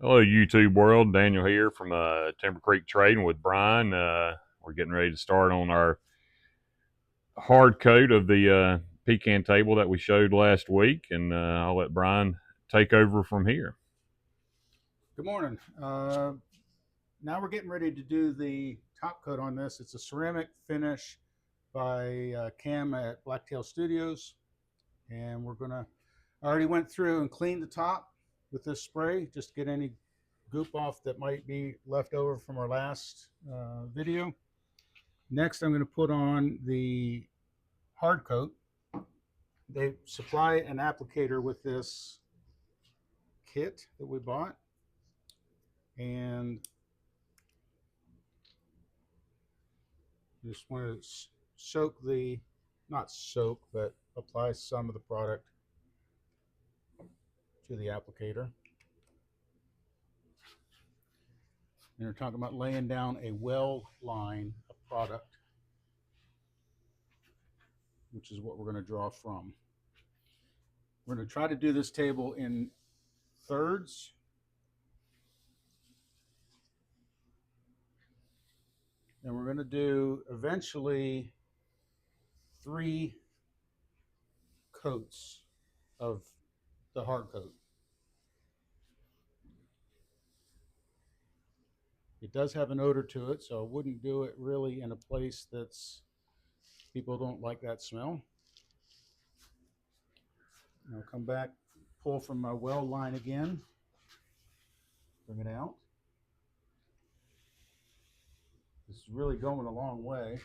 Hello, YouTube world. Daniel here from Timber Creek Trading with Brian. We're getting ready to start on our hard coat of the pecan table that we showed last week, and I'll let Brian take over from here. Good morning. Now we're getting ready to do the top coat on this. It's a ceramic finish by Cam at Blacktail Studios. And I already went through and cleaned the top with this spray just to get any goop off that might be left over from our last video. Next, I'm going to put on the hard coat. They supply an applicator with this kit that we bought. And just want to soak not soak, but apply some of the product to the applicator. And we're talking about laying down a well line of product, which is what we're going to draw from. We're going to try to do this table in thirds. And we're going to do eventually 3 coats of the hard coat. It does have an odor to it, so I wouldn't do it really in a place that's people don't like that smell. And I'll come back, pull from my well line again, bring it out. This is really going a long way.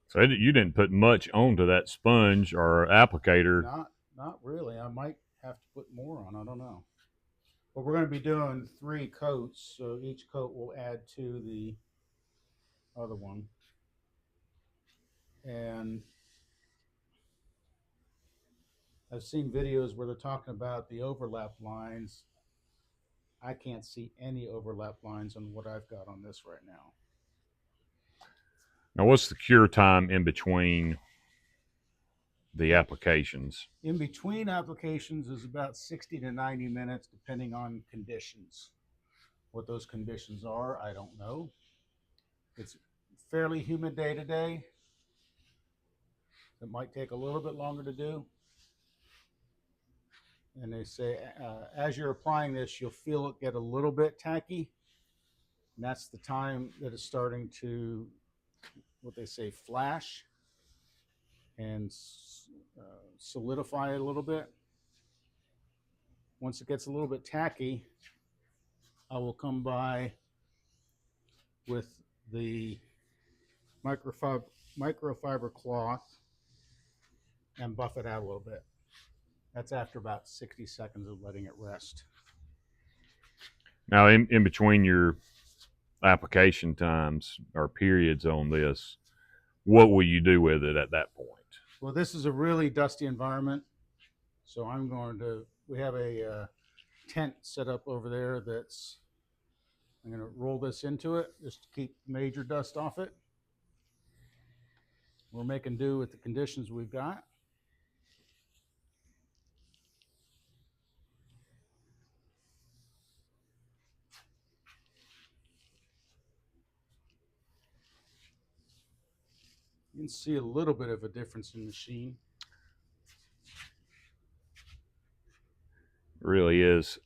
So you didn't put much onto that sponge or applicator. Not really. I might have to put more on. I don't know. But we're going to be doing 3 coats, so each coat will add to the other one. And I've seen videos where they're talking about the overlap lines. I can't see any overlap lines on what I've got on this right now. Now, what's the cure time in between the applications? In between applications is about 60 to 90 minutes, depending on conditions. What those conditions are, I don't know. It's fairly humid day to day. It might take a little bit longer to do. And they say as you're applying this, you'll feel it get a little bit tacky. And that's the time that it's starting to, what they say, flash and solidify it a little bit. Once it gets a little bit tacky, I will come by with the microfiber cloth and buff it out a little bit. That's after about 60 seconds of letting it rest. Now, in between your application times or periods on this, what will you do with it at that point? Well, this is a really dusty environment, so we have a tent set up over there I'm going to roll this into it just to keep major dust off it. We're making do with the conditions we've got. You can see a little bit of a difference in the sheen. It really is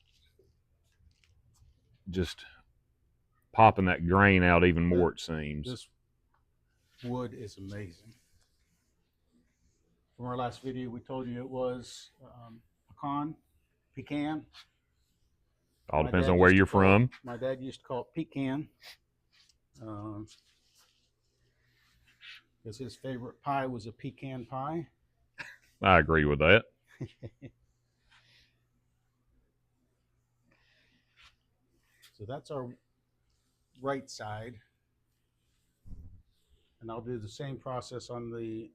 just popping that grain out even more, it seems. This wood is amazing. From our last video, we told you it was pecan. All depends on where you're from. My dad used to call it pecan. Because his favorite pie was a pecan pie. I agree with that. So that's our right side. And I'll do the same process on the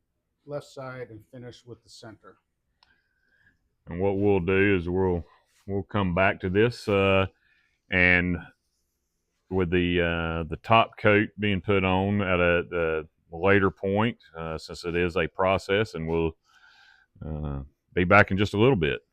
left side and finish with the center. And what we'll do is we'll come back to this and with the top coat being put on at a later point, since it is a process, and we'll be back in just a little bit.